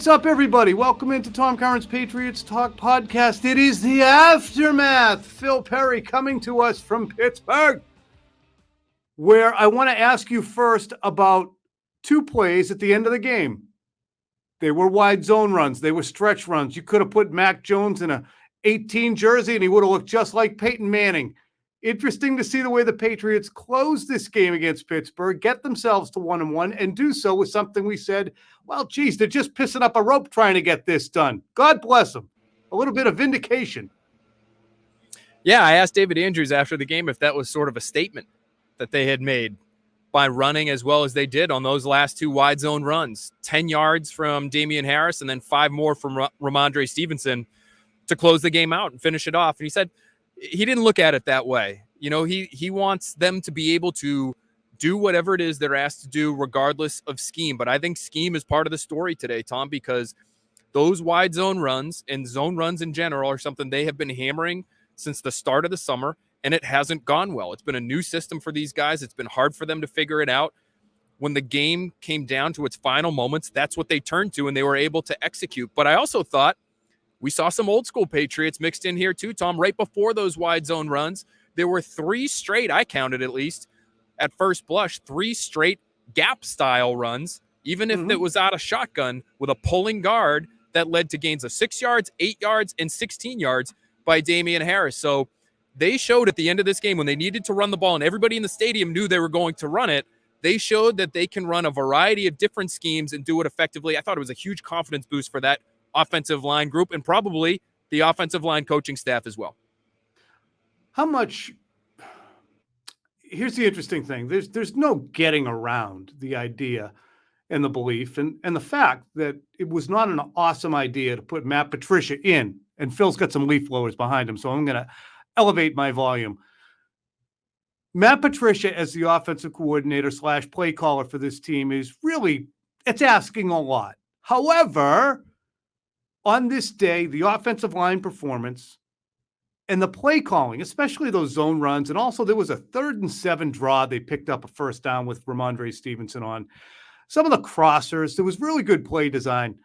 up, everybody? Welcome into Tom Curran's Patriots Talk podcast. It is the aftermath. Phil Perry coming to us from Pittsburgh, where I want to ask you first about two plays at the end of the game. They were wide zone runs. They were stretch runs. You could have put Mac Jones in a 18 jersey and he would have looked just like Peyton Manning. Interesting to see the way the Patriots close this game against Pittsburgh, get themselves to 1-1, and do so with something we said, well, geez, they're just pissing up a rope trying to get this done. God bless them. A little bit of vindication. Yeah, I asked David Andrews after the game if that was sort of a statement that they had made by running as well as they did on those last two wide zone runs. 10 yards from Damian Harris and then 5 more from Ramondre Stevenson to close the game out and finish it off. And he said he didn't look at it that way. You know, he wants them to be able to do whatever it is they're asked to do regardless of scheme. But I think scheme is part of the story today, Tom, because those wide zone runs and zone runs in general are something they have been hammering since the start of the summer, and it hasn't gone well. It's been a new system for these guys. It's been hard for them to figure it out. When the game came down to its final moments, that's what they turned to, and they were able to execute. But I also thought we saw some old school Patriots mixed in here too, Tom. Right before those wide zone runs, there were 3 straight, I counted at least, at first blush, 3 straight gap style runs, even if it was out of shotgun, with a pulling guard that led to gains of 6 yards, 8 yards, and 16 yards by Damian Harris. So they showed at the end of this game when they needed to run the ball and everybody in the stadium knew they were going to run it, they showed that they can run a variety of different schemes and do it effectively. I thought it was a huge confidence boost for that offensive line group and probably the offensive line coaching staff as well. How much... Here's the interesting thing. There's no getting around the idea and the belief and the fact that it was not an awesome idea to put Matt Patricia in, and Phil's got some leaf blowers behind him, so I'm going to elevate my volume. Matt Patricia as the offensive coordinator / play caller for this team is really, it's asking a lot. However, on this day, the offensive line performance and the play calling, especially those zone runs, and also there was a 3rd and 7 draw they picked up a first down with Ramondre Stevenson on. Some of the crossers, there was really good play design.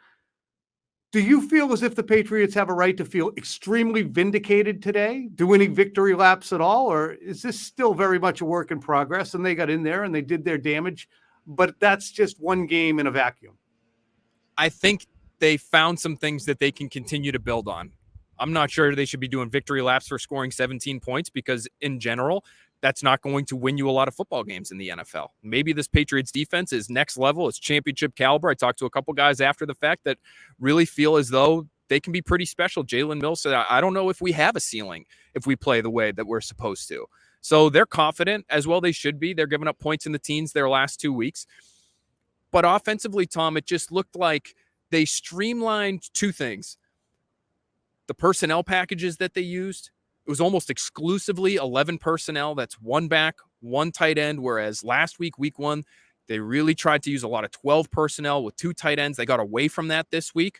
Do you feel as if the Patriots have a right to feel extremely vindicated today? Do any victory laps at all? Or is this still very much a work in progress and they got in there and they did their damage, but that's just one game in a vacuum? I think they found some things that they can continue to build on. I'm not sure they should be doing victory laps for scoring 17 points because in general, that's not going to win you a lot of football games in the NFL. Maybe this Patriots defense is next level. It's championship caliber. I talked to a couple guys after the fact that really feel as though they can be pretty special. Jalen Mills said, I don't know if we have a ceiling if we play the way that we're supposed to. So they're confident as well. They should be. They're giving up points in the teens their last 2 weeks. But offensively, Tom, it just looked like they streamlined 2 things. The personnel packages that they used, it was almost exclusively 11 personnel. That's 1 back, 1 tight end, whereas last week, week 1, they really tried to use a lot of 12 personnel with 2 tight ends. They got away from that this week.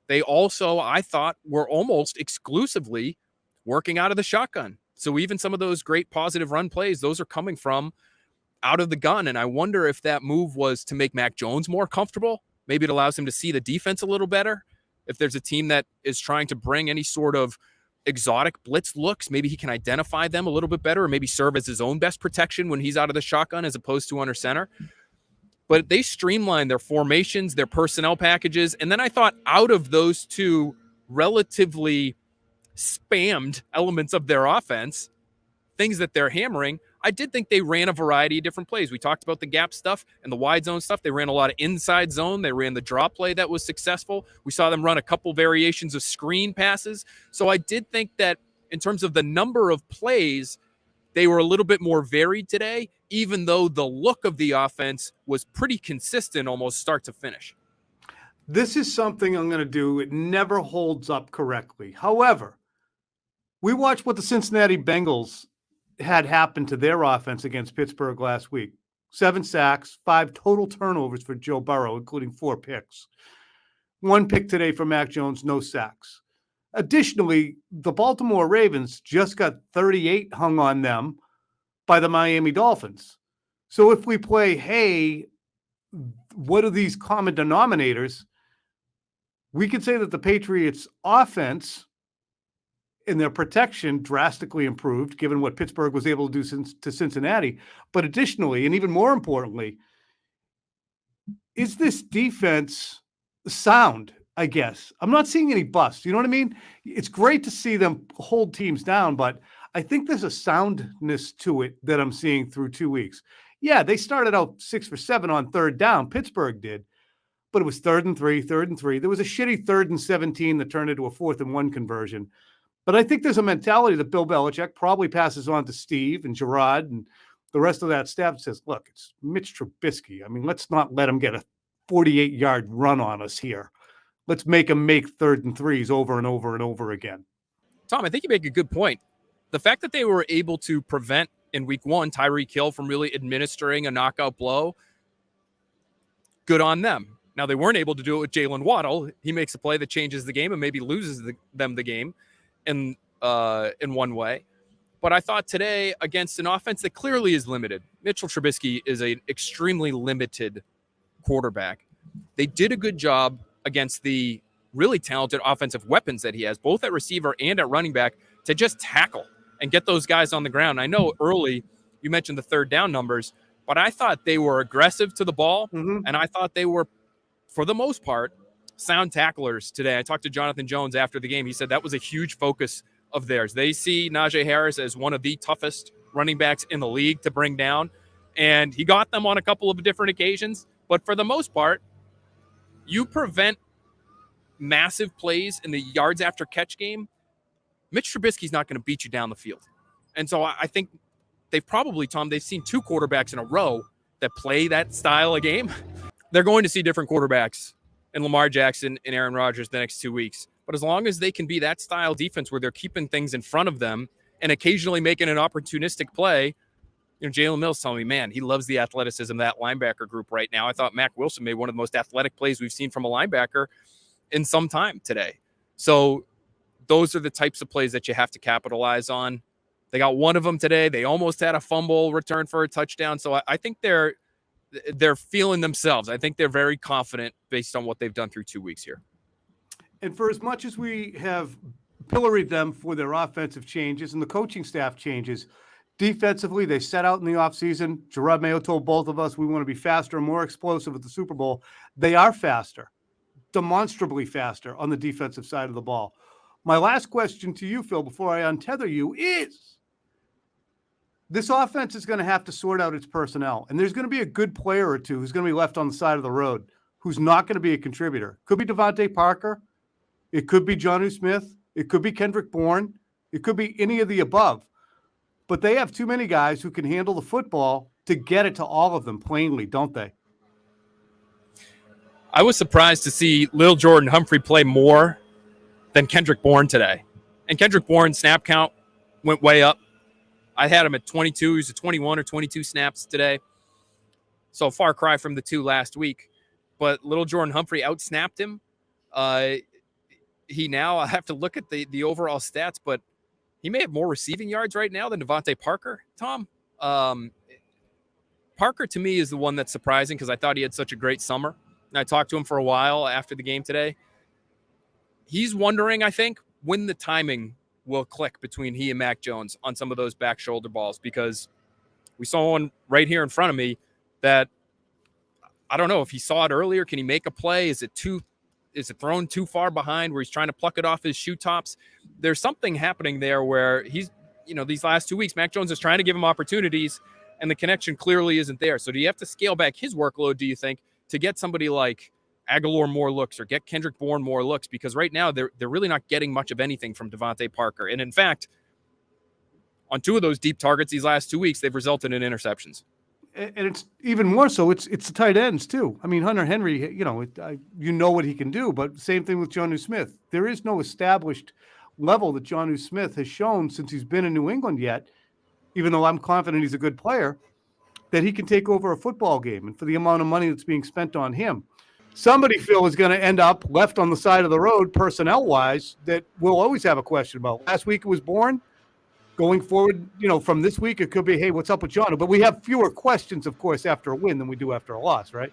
They also, I thought, were almost exclusively working out of the shotgun. So even some of those great positive run plays, those are coming from out of the gun. And I wonder if that move was to make Mac Jones more comfortable. Maybe it allows him to see the defense a little better. If there's a team that is trying to bring any sort of exotic blitz looks, maybe he can identify them a little bit better or maybe serve as his own best protection when he's out of the shotgun as opposed to under center. But they streamlined their formations, their personnel packages. And then I thought out of those 2 relatively spammed elements of their offense, things that they're hammering, I did think they ran a variety of different plays. We talked about the gap stuff and the wide zone stuff. They ran a lot of inside zone. They ran the draw play that was successful. We saw them run a couple variations of screen passes. So I did think that in terms of the number of plays, they were a little bit more varied today, even though the look of the offense was pretty consistent almost start to finish. This is something I'm going to do. It never holds up correctly. However, we watched what the Cincinnati Bengals had happened to their offense against Pittsburgh last week. 7 sacks, 5 total turnovers for Joe Burrow, including 4 picks. 1 pick today for Mac Jones, no sacks. Additionally, the Baltimore Ravens just got 38 hung on them by the Miami Dolphins. So if we play, hey, what are these common denominators? we could say that the Patriots offense and their protection drastically improved given what Pittsburgh was able to do to Cincinnati. But additionally, and even more importantly, is this defense sound? I guess I'm not seeing any busts. You know what I mean? It's great to see them hold teams down, but I think there's a soundness to it that I'm seeing through 2 weeks. Yeah, they started out 6 for 7 on third down. Pittsburgh did, but it was 3rd and 3, 3rd and 3. There was a shitty 3rd and 17 that turned into a 4th and 1 conversion. But I think there's a mentality that Bill Belichick probably passes on to Steve and Gerard and the rest of that staff that says, look, it's Mitch Trubisky. I mean, let's not let him get a 48-yard run on us here. Let's make him make 3rd and 3s over and over and over again. Tom, I think you make a good point. The fact that they were able to prevent in week 1 Tyreek Hill from really administering a knockout blow, good on them. Now, they weren't able to do it with Jalen Waddle. He makes a play that changes the game and maybe loses them the game in one way. But I thought today against an offense that clearly is limited, Mitchell Trubisky is an extremely limited quarterback. They did a good job against the really talented offensive weapons that he has, both at receiver and at running back, to just tackle and get those guys on the ground. I know early you mentioned the third down numbers, but I thought they were aggressive to the ball, and I thought they were, for the most part, sound tacklers today. I talked to Jonathan Jones after the game. He said that was a huge focus of theirs. They see Najee Harris as one of the toughest running backs in the league to bring down, and he got them on a couple of different occasions. But for the most part, you prevent massive plays in the yards after catch game, Mitch Trubisky's not going to beat you down the field. And so I think they've probably, Tom, they've seen 2 quarterbacks in a row that play that style of game. They're going to see different quarterbacks in Lamar Jackson and Aaron Rodgers the next 2 weeks. But as long as they can be that style defense where they're keeping things in front of them and occasionally making an opportunistic play, you know, Jalen Mills telling me, man, he loves the athleticism of that linebacker group right now. I thought Mack Wilson made one of the most athletic plays we've seen from a linebacker in some time today. So those are the types of plays that you have to capitalize on. They got one of them today. They almost had a fumble return for a touchdown. So I think they're feeling themselves. I think they're very confident based on what they've done through 2 weeks here. And for as much as we have pilloried them for their offensive changes and the coaching staff changes, defensively, they set out in the offseason. Gerard Mayo told both of us we want to be faster and more explosive at the Super Bowl. They are faster, demonstrably faster on the defensive side of the ball. My last question to you, Phil, before I untether you is, this offense is going to have to sort out its personnel, and there's going to be a good player or two who's going to be left on the side of the road who's not going to be a contributor. Could be Devontae Parker. It could be Jonnu Smith. It could be Kendrick Bourne. It could be any of the above. But they have too many guys who can handle the football to get it to all of them plainly, don't they? I was surprised to see Lil Jordan Humphrey play more than Kendrick Bourne today. And Kendrick Bourne's snap count went way up. I had him at 22. He was at 21 or 22 snaps today. So a far cry from the 2 last week. But Lil Jordan Humphrey outsnapped him. He now, I have to look at the overall stats, but he may have more receiving yards right now than Devontae Parker, Tom. Parker, to me, is the one that's surprising because I thought he had such a great summer. And I talked to him for a while after the game today. He's wondering, I think, when the timing will click between he and Mac Jones on some of those back shoulder balls, because we saw one right here in front of me that I don't know if he saw it earlier. Can he make a play? Is it thrown too far behind where he's trying to pluck it off his shoe tops? There's something happening there where he's, these last 2 weeks, Mac Jones is trying to give him opportunities and the connection clearly isn't there. So do you have to scale back his workload, do you think, to get somebody like Aguilar more looks or get Kendrick Bourne more looks? Because right now they're really not getting much of anything from Devontae Parker. And in fact, on 2 of those deep targets these last 2 weeks, they've resulted in interceptions. And it's even more so. It's the tight ends too. I mean, Hunter Henry, you know what he can do, but same thing with Jonnu Smith. There is no established level that Jonnu Smith has shown since he's been in New England yet, even though I'm confident he's a good player, that he can take over a football game. And for the amount of money that's being spent on him, somebody, Phil, is going to end up left on the side of the road personnel-wise that we'll always have a question about. Last week it was Bourne. Going forward, from this week, it could be, hey, what's up with Jonnu? But we have fewer questions, of course, after a win than we do after a loss, right?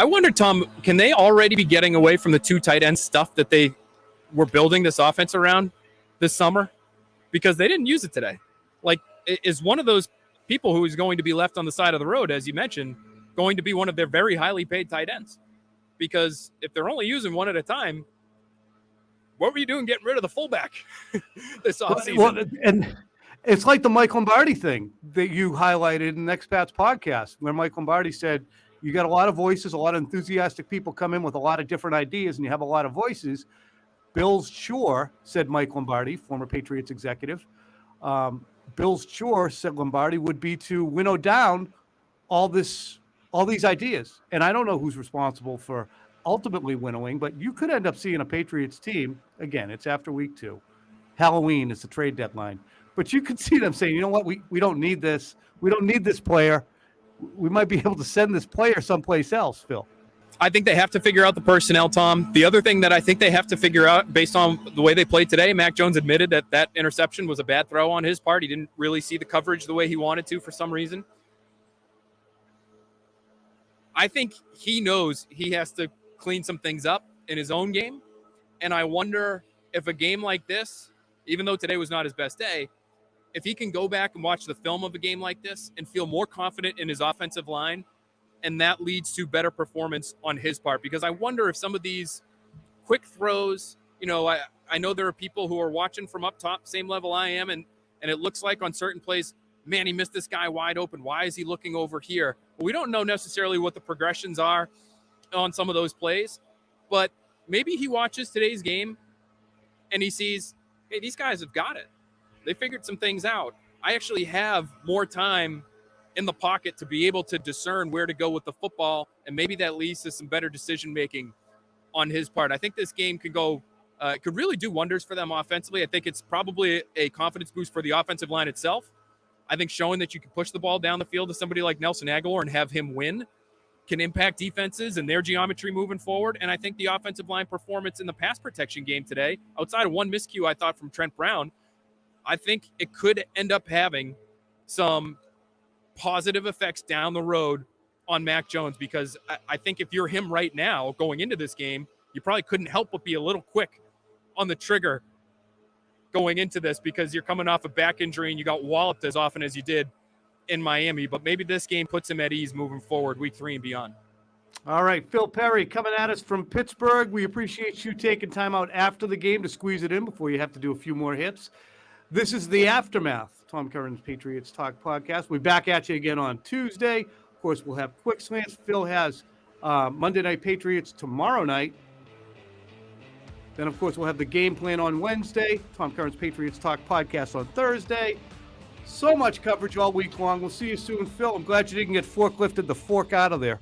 I wonder, Tom, can they already be getting away from the 2 tight end stuff that they were building this offense around this summer? Because they didn't use it today. Like, is one of those people who is going to be left on the side of the road, as you mentioned, going to be one of their very highly paid tight ends? Because if they're only using one at a time, what were you doing getting rid of the fullback this offseason? Well, and it's like the Mike Lombardi thing that you highlighted in Expats podcast, where Mike Lombardi said, you got a lot of voices, a lot of enthusiastic people come in with a lot of different ideas, and you have a lot of voices. Bill's chore, said Mike Lombardi, former Patriots executive, Bill's chore, said Lombardi, would be to winnow down all these ideas. And I don't know who's responsible for ultimately winnowing, but you could end up seeing a Patriots team. Again, it's after week 2. Halloween is the trade deadline. But you could see them saying, you know what, we don't need this. We don't need this player. We might be able to send this player someplace else, Phil. I think they have to figure out the personnel, Tom. The other thing that I think they have to figure out, based on the way they played today, Mac Jones admitted that interception was a bad throw on his part. He didn't really see the coverage the way he wanted to for some reason. I think he knows he has to clean some things up in his own game. And I wonder if a game like this, even though today was not his best day, if he can go back and watch the film of a game like this and feel more confident in his offensive line, and that leads to better performance on his part. Because I wonder if some of these quick throws, I know there are people who are watching from up top, same level I am, and it looks like on certain plays, man, he missed this guy wide open. Why is he looking over here? Well, we don't know necessarily what the progressions are on some of those plays, but maybe he watches today's game and he sees, hey, these guys have got it. They figured some things out. I actually have more time in the pocket to be able to discern where to go with the football, and maybe that leads to some better decision-making on his part. I think this game could really do wonders for them offensively. I think it's probably a confidence boost for the offensive line itself. I think showing that you can push the ball down the field to somebody like Nelson Aguilar and have him win can impact defenses and their geometry moving forward. And I think the offensive line performance in the pass protection game today, outside of one miscue I thought from Trent Brown, I think it could end up having some positive effects down the road on Mac Jones, because I think if you're him right now going into this game, you probably couldn't help but be a little quick on the trigger going into this, because you're coming off a back injury and you got walloped as often as you did in Miami. But maybe this game puts him at ease moving forward, week 3 and beyond. All right, Phil Perry coming at us from Pittsburgh. We appreciate you taking time out after the game to squeeze it in before you have to do a few more hits. This is The Aftermath, Tom Curran's Patriots Talk podcast. We're back at you again on Tuesday. Of course, we'll have quick slants. Phil has Monday Night Patriots tomorrow night. Then, of course, we'll have the game plan on Wednesday. Tom Curran's Patriots Talk podcast on Thursday. So much coverage all week long. We'll see you soon, Phil. I'm glad you didn't get forklifted the fork out of there.